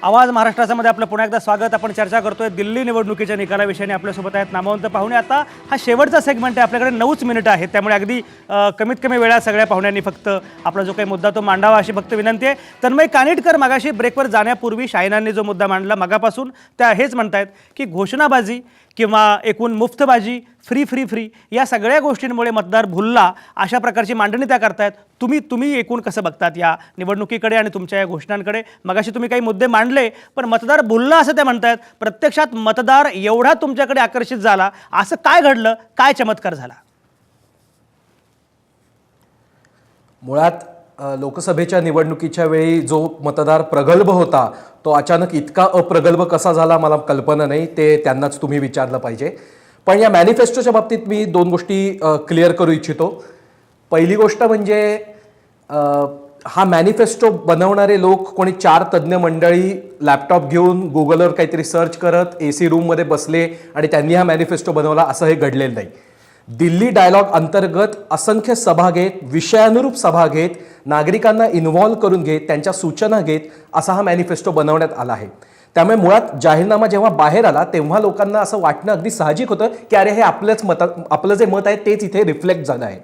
आवाज महाराष्ट्रामध्ये आपलं पुन्हा एकदा स्वागत। आपण चर्चा करतोय दिल्ली निवडणुकीच्या निकालाविषयी। आपल्यासोबत आहेत नामवंत पाहुणे। आता हा शेवटचा सेगमेंट आहे, आपल्याकडे 9च मिनिटं आहेत, त्यामुळे अगदी कमीत कमी वेळा सगळ्या पाहुण्यांनी फक्त आपला जो काही मुद्दा तो मांडावा अशी फक्त विनंती आहे। तन्मय कानिटकर मगाशी ब्रेकवर जाण्यापूर्वी शाहिनांनी जो मुद्दा मांडला मगापासून त्या हेच म्हणतायत की घोषणाबाजी किंवा एकूण मुफ्तबाजी फ्री फ्री फ्री या सगळ्या गोष्टींमुळे मतदार भुलला अशा प्रकारची मांडणी त्या करतायत। तुम्ही एकूण कसं बघतात या निवडणुकीकडे आणि तुमच्या या घोषणांकडे? मगाशी तुम्ही काही मुद्दे मांडले पण मतदार भुलला असं ते म्हणतायत। प्रत्यक्षात मतदार एवढा तुमच्याकडे आकर्षित झाला, असं काय घडलं, काय चमत्कार झाला? मुळात लोकसभेच्या निवडणुकीच्या वेळी जो मतदार प्रगल्भ होता तो अचानक इतका अप्रगल्भ कसा झाला मला कल्पना नाही, ते त्यांनाच तुम्ही विचारलं पाहिजे। पण या मॅनिफेस्टोच्या बाबतीत मी दोन गोष्टी क्लिअर करू इच्छितो। पहिली गोष्ट म्हणजे हा मॅनिफेस्टो बनवणारे लोक कोणी 4 तज्ज्ञ मंडळी लॅपटॉप घेऊन गुगलवर काहीतरी सर्च करत AC रूममध्ये बसले आणि त्यांनी हा मॅनिफेस्टो बनवला असं हे घडलेलं नाही। दिल्ली डायलॉग अंतर्गत असंख्य सभा घेत, विषयानुरूप सभा घेत, नागरिकांना इन्व्हॉल्व करून घेत, त्यांच्या सूचना घेत असा हा मॅनिफेस्टो बनवण्यात आला आहे। त्यामुळे मुळात जाहीरनामा जेव्हा बाहेर आला तेव्हा लोकांना असं वाटणं अगदी साहजिक होतं की अरे हे आपलं जे मत आहे तेच इथे रिफ्लेक्ट झालं आहे।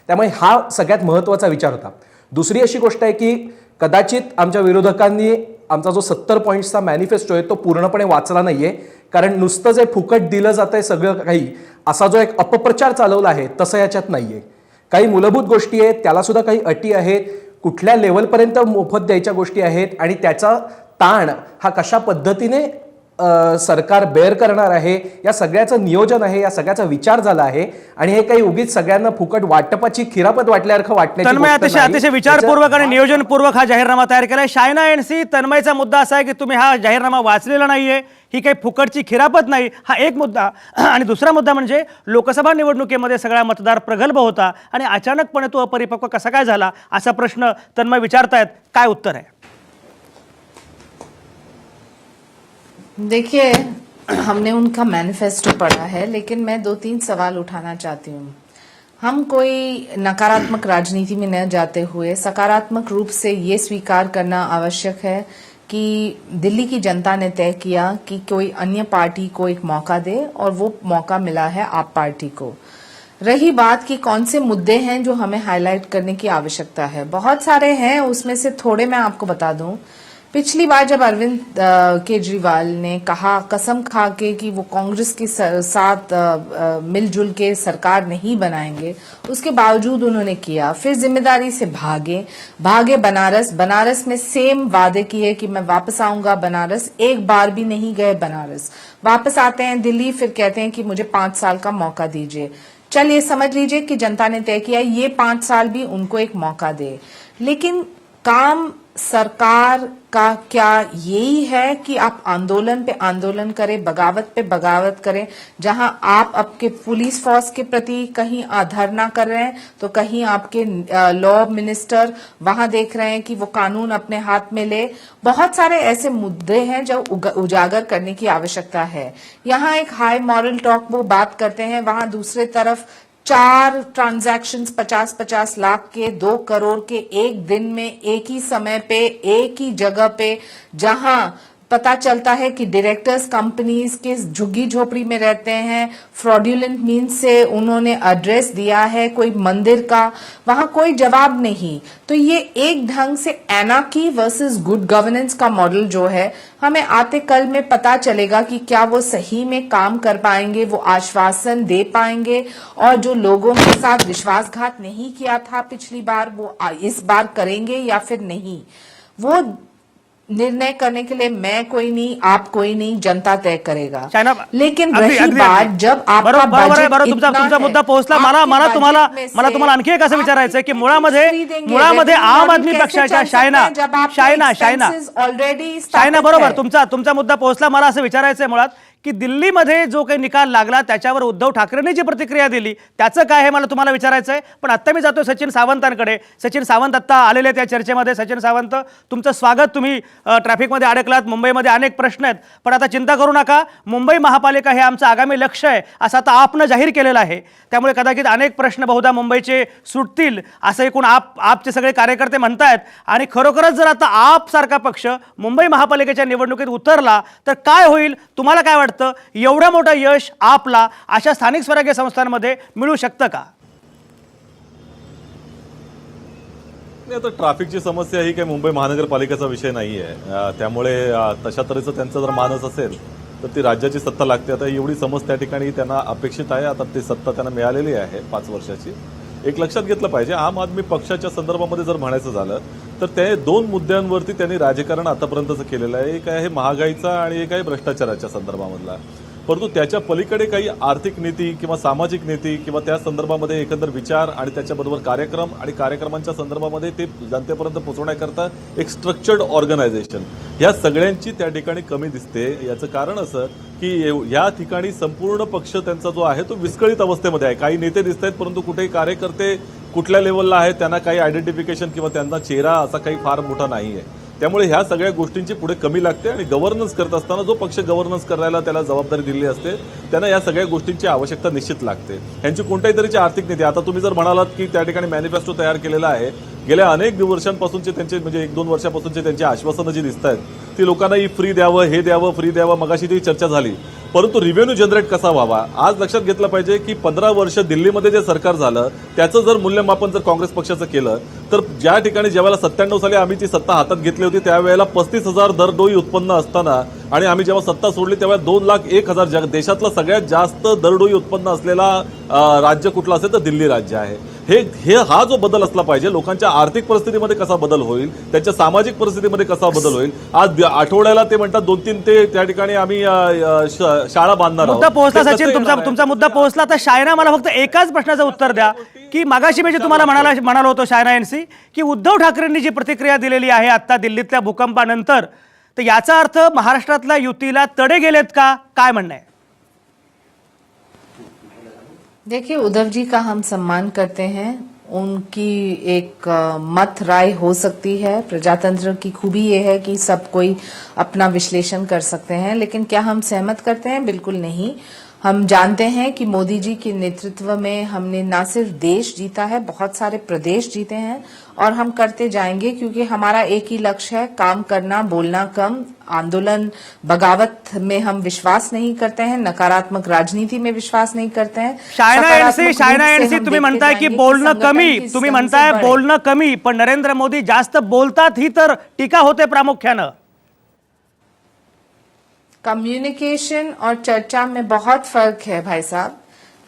त्यामुळे हा सगळ्यात महत्त्वाचा विचार होता। दुसरी अशी गोष्ट आहे की कदाचित आमच्या विरोधकांनी आमचा जो 70 पॉईंट्सचा मॅनिफेस्टो आहे तो पूर्णपणे वाचला नाहीये, कारण नुसतं जे फुकट दिलं जातंय सगळं काही असा जो एक अपप्रचार चालवला आहे तसं याच्यात नाहीये। काही मूलभूत गोष्टी आहेत, त्याला सुद्धा काही अटी आहेत, कुठल्या लेवलपर्यंत मोफत द्यायच्या गोष्टी आहेत आणि त्याचा ताण हा कशा पद्धतीने सरकार बेअर करणार आहे या सगळ्याचं नियोजन आहे, या सगळ्याचा विचार झाला आहे। आणि हे काही उगीच सगळ्यांना फुकट वाटपाची खिरापत वाटल्यासारखं वाटण्याची अतिशय विचारपूर्वक आणि नियोजनपूर्वक हा जाहीरनामा तयार केलाय। शायना एनसी, तन्मयचा मुद्दा असा आहे की तुम्ही हा जाहीरनामा वाचलेला नाहीये, ही काही फुकटची खिरापत नाही, हा एक मुद्दा। आणि दुसरा मुद्दा म्हणजे लोकसभा निवडणुकीमध्ये सगळा मतदार प्रगल्भ होता आणि अचानकपणे तो अपरिपक्व कसा काय झाला असा प्रश्न तन्मय विचारतायत, काय उत्तर आहे? देखिए, हमने उनका मैनिफेस्टो पढ़ा है, लेकिन मैं 2-3 सवाल उठाना चाहती हूँ। हम कोई नकारात्मक राजनीति में न जाते हुए सकारात्मक रूप से ये स्वीकार करना आवश्यक है कि दिल्ली की जनता ने तय किया कि कोई अन्य पार्टी को एक मौका दे और वो मौका मिला है आप पार्टी को। रही बात कि कौन से मुद्दे हैं जो हमें हाईलाइट करने की आवश्यकता है, बहुत सारे हैं, उसमें से थोड़े मैं आपको बता दूं। पिछली बार जब अरविंद केजरीवाल ने कहा, कसम खा के कि वो कांग्रेस के साथ मिलजुल के सरकार नहीं बनाएंगे, उसके बावजूद उन्होंने किया। फिर जिम्मेदारी से भागे बनारस में सेम वादे किए कि मैं वापस आऊंगा बनारस, एक बार भी नहीं गए बनारस। वापस आते हैं दिल्ली, फिर कहते हैं कि मुझे 5 साल का मौका दीजिए। चलिए समझ लीजिए कि जनता ने तय किया ये 5 साल भी उनको एक मौका दे। लेकिन काम सरकार का क्या यही है कि आप आंदोलन पे आंदोलन करें, बगावत पे बगावत करें? जहां आप आपके पुलिस फोर्स के प्रति कहीं धरना कर रहे हैं तो कहीं आपके लॉ मिनिस्टर वहां देख रहे हैं कि वो कानून अपने हाथ में ले। बहुत सारे ऐसे मुद्दे हैं जो उजागर करने की आवश्यकता है। यहाँ एक हाई मॉरल टॉक वो बात करते हैं, वहां दूसरे तरफ 4 ट्रांजैक्शंस 50-50 लाख के, 2 करोड़ के एक दिन में एक ही समय पे एक ही जगह पे, जहां पता चलता है कि डायरेक्टर्स कंपनीज के झुग्गी झोपड़ी में रहते हैं, फ्रॉड्यूलेंट मीन्स से उन्होंने एड्रेस दिया है कोई मंदिर का, वहां कोई जवाब नहीं। तो ये एक ढंग से एनार्की वर्सेस गुड गवर्नेंस का मॉडल जो है, हमें आते कल में पता चलेगा कि क्या वो सही में काम कर पाएंगे, वो आश्वासन दे पाएंगे, और जो लोगों के साथ विश्वासघात नहीं किया था पिछली बार वो इस बार करेंगे या फिर नहीं। वो निर्णय करने के लिए मैं कोई नहीं, आप कोई नहीं, जनता तय करेगा। लेकिन रही बात जब आपका बजट तुमचा मुद्दा पोहोचला, मला तुम्हाला आणखी एक असं विचारायचं आहे की मुळामध्ये आम आदमी पक्षाच्या शायना बरोबर तुमचा मुद्दा पोहोचला। मला असं विचारायचं आहे मुळात की दिल्लीमध्ये जो काही निकाल लागला त्याच्यावर उद्धव ठाकरेंनी जी प्रतिक्रिया दिली त्याचं काय हे मला तुम्हाला विचारायचं आहे. पण आत्ता मी जातो सचिन सावंतांकडे. सचिन सावंत आत्ता आलेले आहेत या चर्चेमध्ये. सचिन सावंत, तुमचं स्वागत. तुम्ही ट्रॅफिकमध्ये अडकलात, मुंबईमध्ये अनेक प्रश्न आहेत, पण आता चिंता करू नका, मुंबई महापालिका हे आमचं आगामी लक्ष्य आहे असं आता आपनं जाहीर केलेलं आहे. त्यामुळे कदाचित अनेक प्रश्न बहुधा मुंबईचे सुटतील असं एकूण आपचे सगळे कार्यकर्ते म्हणतायत. आणि खरोखरच जर आता आप सारखा पक्ष मुंबई महापालिकेच्या निवडणुकीत उतरला तर काय होईल, तुम्हाला काय वाटतं? एवढं मोठं यश आपला अशा स्थानिक स्वराज्य संस्थांमध्ये मिळू शकतं का? आता ट्रॅफिकची समस्या ही काही मुंबई महानगरपालिकेचा विषय नाही आहे. त्यामुळे तशा तऱ्हेचं त्यांचं जर मानस असेल तर ती राज्याची सत्ता लागते. आता एवढी समज त्या ठिकाणी त्यांना अपेक्षित आहे. आता ती सत्ता त्यांना मिळालेली आहे 5 वर्षाची. एक लक्षात घेतलं पाहिजे, आम आदमी पक्षाच्या संदर्भामध्ये जर म्हणायचं झालं तर ते 2 मुद्द्यांवरती त्यांनी राजकारण आतापर्यंतचं केलेलं आहे. एक आहे महागाईचा आणि एक आहे भ्रष्टाचाराच्या संदर्भामधला. परंतु त्याच्या पलीकडे काही आर्थिक नीती किंवा सामाजिक नीती किंवा त्या संदर्भामध्ये एकंदर विचार आणि त्याच्याबरोबर कार्यक्रम आणि कार्यक्रमांच्या संदर्भामध्ये ते जनतेपर्यंत पोहोचवण्याकरता एक स्ट्रक्चर्ड ऑर्गनायझेशन या सगळ्यांची त्या ठिकाणी कमी दिसते. याचं कारण असं की या ठिकाणी संपूर्ण पक्ष त्यांचा जो आहे तो विस्कळीत अवस्थेमध्ये आहे. काही नेते दिसत आहेत परंतु कुठेही कार्यकर्ते कुठल्या लेवलला आहेत त्यांना काही आयडेंटिफिकेशन किंवा त्यांना चेहरा असा काही फार मोठा नाही आहे. त्यामुळे ह्या सगळ्या गोष्टींची पुढे कमी लागते आणि गव्हर्नन्स करत असताना जो पक्ष गव्हर्नन्स करायला त्याला जबाबदारी दिली असते त्यांना या सगळ्या गोष्टींची आवश्यकता निश्चित लागते. ह्यांची कोणत्याही तऱ्हेची आर्थिक नीती, आता तुम्ही जर म्हणालात की त्या ठिकाणी मॅनिफेस्टो तयार केलेला आहे, गेल्या अनेक वर्षांपासूनचे त्यांचे म्हणजे 1-2 वर्षापासूनचे त्यांची आश्वासनं जी दिसत आहेत ती लोकांना फ्री द्यावं, हे द्यावं, फ्री द्यावं, मगाशी ती चर्चा झाली. परंतु रिव्हेन्यू जनरेट कसा व्हावा आज लक्षात घेतलं पाहिजे की 15 वर्ष दिल्लीमध्ये जे सरकार झालं त्याचं जर मूल्यमापन जर काँग्रेस पक्षाचं केलं तर ज्या ठिकाणी ज्यावेळेला 97 साली आम्ही ती सत्ता हातात घेतली होती त्यावेळेला 35,000 दरडोई उत्पन्न असताना आणि आम्ही जेव्हा सत्ता सोडली त्यावेळेला 2,01,000 देशातलं सगळ्यात जास्त दरडोई उत्पन्न असलेला राज्य कुठलं असेल तर दिल्ली राज्य आहे. हा जो बदल असला पाहिजे, लोकांच्या आर्थिक परिस्थितीमध्ये कसा बदल होईल, त्यांच्या सामाजिक परिस्थितीमध्ये कसा बदल होईल. आज आठवड्याला ते म्हणतात 2-3 ते त्या ठिकाणी आम्ही शाळा बांधणार आहोत. मुद्दा पोहोचला सचिन, तुमचा मुद्दा पोहोचला. तर शायना, मला फक्त एकाच प्रश्नाचं उत्तर द्या की मागाशी मी जे तुम्हाला म्हणालो होतो शायना यांसी की उद्धव ठाकरेंनी जी प्रतिक्रिया दिलेली आहे आता दिल्लीतल्या भूकंपानंतर, तर याचा अर्थ महाराष्ट्रातल्या युतीला तडे गेलेत का? काय म्हणणं आहे? देखिए, उद्धव जी का हम सम्मान करते हैं. उनकी एक मत राय हो सकती है. प्रजातंत्र की खूबी ये है कि सब कोई अपना विश्लेषण कर सकते हैं. लेकिन क्या हम सहमत करते हैं? बिल्कुल नहीं. हम जानते हैं कि मोदी जी के नेतृत्व में हमने ना सिर्फ देश जीता है, बहुत सारे प्रदेश जीते हैं और हम करते जाएंगे, क्योंकि हमारा एक ही लक्ष्य है, काम करना, बोलना कम. आंदोलन, बगावत में हम विश्वास नहीं करते हैं, नकारात्मक राजनीति में विश्वास नहीं करते हैं. शायना एनसी तुम्ही म्हणताय की बोलणं कमी, तुम्ही म्हणताय बोलणं कमी, पण नरेंद्र मोदी जास्त बोलतात ही तर टीका होते प्रामुख्यानं. कम्युनिकेशन और चर्चा में बहुत फर्क है भाई साहब.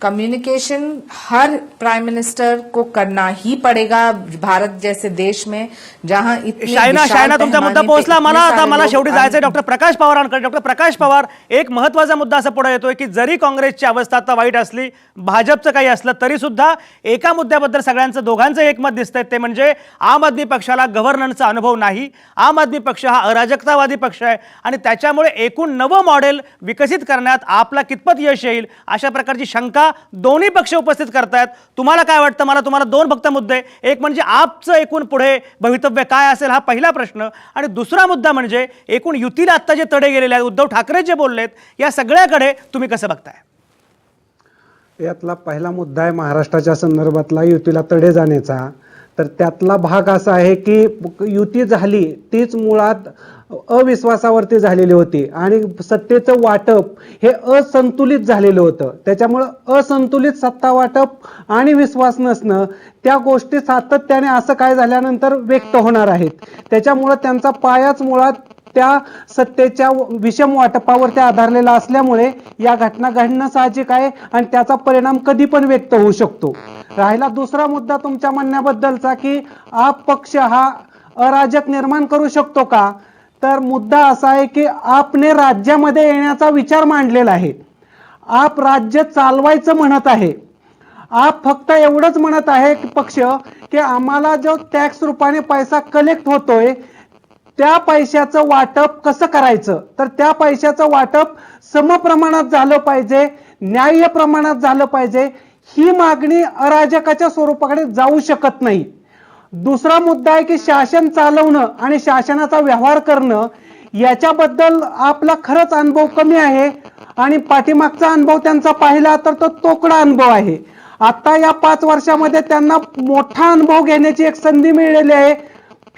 कम्युनिकेशन हर प्राइम मिनिस्टर को करना ही पड़ेगा भारत जैसे देश में जहां इतने शायना तुमचा मुद्दा पोहोचला. मला शेवटी जायचंय डॉक्टर प्रकाश पवारांकडे. डॉक्टर प्रकाश पवार, एक महत्वाचा मुद्दा असा पुढे येतोय की जरी काँग्रेसची अवस्था आता वाईट असली, भाजपचं काही असलं तरी सुद्धा एका मुद्द्याबद्दल सगळ्यांचं दोघांचं एकमत दिसतंय, ते म्हणजे आम आदमी पक्षाला गव्हर्नन्सचा अनुभव नाही. आम आदमी पक्ष हा अराजकतावादी पक्ष आहे आणि त्याच्यामुळे एकूण नवं मॉडेल विकसित करण्यात आपला कितपत यश येईल अशा प्रकारची शंका दोन्ही पक्ष उपस्थित करतायत. तुम्हाला काय वाटतं? मला तुम्हाला 2 फक्त मुद्दे, एक म्हणजे आपचं एकूण पुढे भवितव्य काय असेल हा पहिला प्रश्न, आणि दुसरा मुद्दा म्हणजे एकूण युतीला आत्ता जे तडे गेलेले आहेत, उद्धव ठाकरे जे बोललेत, या सगळ्याकडे तुम्ही कसं बघताय? यातला पहिला मुद्दा आहे महाराष्ट्राच्या संदर्भातला युतीला तडे जाण्याचा. तर त्यातला भाग असा आहे की युती झाली तीच मुळात अविश्वासावरती झालेली होती आणि सत्तेचं वाटप हे असंतुलित झालेलं होतं. त्याच्यामुळं असंतुलित सत्ता वाटप आणि विश्वास नसणं, त्या गोष्टी सातत्याने असं काय झाल्यानंतर व्यक्त होणार आहेत. त्याच्यामुळं त्यांचा पायाच मुळात त्या सत्तेच्या विषम वाटपावरती आधारलेला असल्यामुळे या घटना घडणं साहजिक आहे आणि त्याचा परिणाम कधी पण व्यक्त होऊ शकतो. राहिला दुसरा मुद्दा तुमच्या म्हणण्याबद्दलचा की आप पक्ष हा अराजक निर्माण करू शकतो का, तर मुद्दा असा आहे की आपने राज्यामध्ये येण्याचा विचार मांडलेला आहे. आप राज्य चालवायचं म्हणत आहे. आप फक्त एवढंच म्हणत आहे की पक्ष की आम्हाला जो टॅक्स रूपाने पैसा कलेक्ट होतोय त्या पैशाचं वाटप कसं करायचं, तर त्या पैशाचं वाटप समप्रमाणात झालं पाहिजे, न्याय्य प्रमाणात झालं पाहिजे. ही मागणी अराजकाच्या स्वरूपाकडे जाऊ शकत नाही. दुसरा मुद्दा आहे की शासन चालवणं आणि शासनाचा व्यवहार करणं याच्याबद्दल आपला खरंच अनुभव कमी आहे आणि पाठीमागचा अनुभव त्यांचा पाहिला तर तो तोकडा अनुभव आहे. आता या 5 वर्षामध्ये त्यांना मोठा अनुभव घेण्याची एक संधी मिळालेली आहे.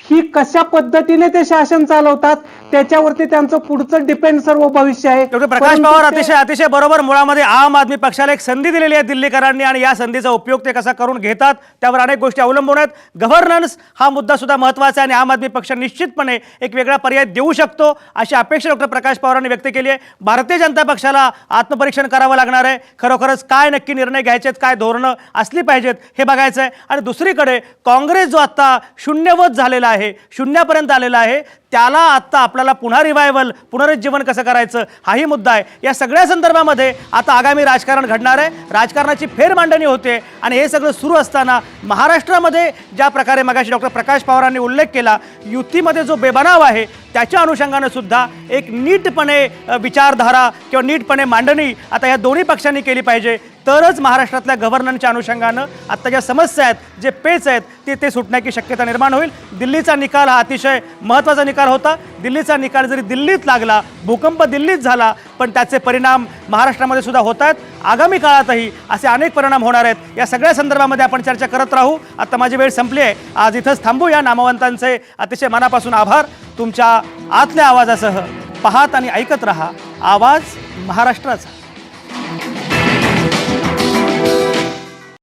ही कशा पद्धतीने ते शासन चालवतात त्याच्यावरती त्यांचं पुढचं डिपेंड सर्व भविष्य आहे. डॉक्टर प्रकाश पवार अतिशय बरोबर. मुळामध्ये आम आदमी पक्षाला एक संधी दिलेली आहे दिल्लीकरांनी आणि या संधीचा उपयोग ते कसा करून घेतात त्यावर अनेक गोष्टी अवलंबून आहेत. गव्हर्नन्स हा मुद्दा सुद्धा महत्त्वाचा आहे आणि आम आदमी पक्ष निश्चितपणे एक वेगळा पर्याय देऊ शकतो अशी अपेक्षा डॉक्टर प्रकाश पवारांनी व्यक्त केली आहे. भारतीय जनता पक्षाला आत्मपरीक्षण करावं लागणार आहे. खरोखरच काय नक्की निर्णय घ्यायचे आहेत, काय धोरणं असली पाहिजेत हे बघायचं आहे. आणि दुसरीकडे काँग्रेस जो आता शून्यवत झालेला आहे, शून्यापर्यंत आलेला आहे, त्याला आता आपल्याला पुन्हा रिवायवल पुनरुज्जीवन कसं करायचं हाही मुद्दा आहे. या सगळ्या संदर्भामध्ये आता आगामी राजकारण घडणार आहे. राजकारणाची फेरमांडणी होते आणि हे सगळं सुरू असताना महाराष्ट्रामध्ये ज्या प्रकारे मगाशी डॉक्टर प्रकाश पवारांनी उल्लेख केला, युतीमध्ये जो बेबनाव आहे त्याच्या अनुषंगाने सुद्धा एक नीटपणे विचारधारा किंवा नीटपणे मांडणी आता या दोन्ही पक्षांनी केली पाहिजे. तरच महाराष्ट्रातल्या गव्हर्नन्सच्या अनुषंगानं आता ज्या समस्या आहेत, जे पेच आहेत ते सुटण्याची शक्यता निर्माण होईल. दिल्लीचा निकाल हा अतिशय महत्त्वाचा निकाल होता. दिल्लीचा निकाल जरी दिल्लीत लागला, भूकंप दिल्लीत झाला, पण त्याचे परिणाम महाराष्ट्रामध्ये सुद्धा होत आहेत. आगामी काळातही असे अनेक परिणाम होणार आहेत. या सगळ्या संदर्भामध्ये आपण चर्चा करत राहू. आता माझी वेळ संपली आहे. आज इथंच थांबूया. नामवंतांचे अतिशय मनापासून आभार. तुमच्या आतल्या आवाजासह पाहत आणि ऐकत रहा आवाज महाराष्ट्राचा.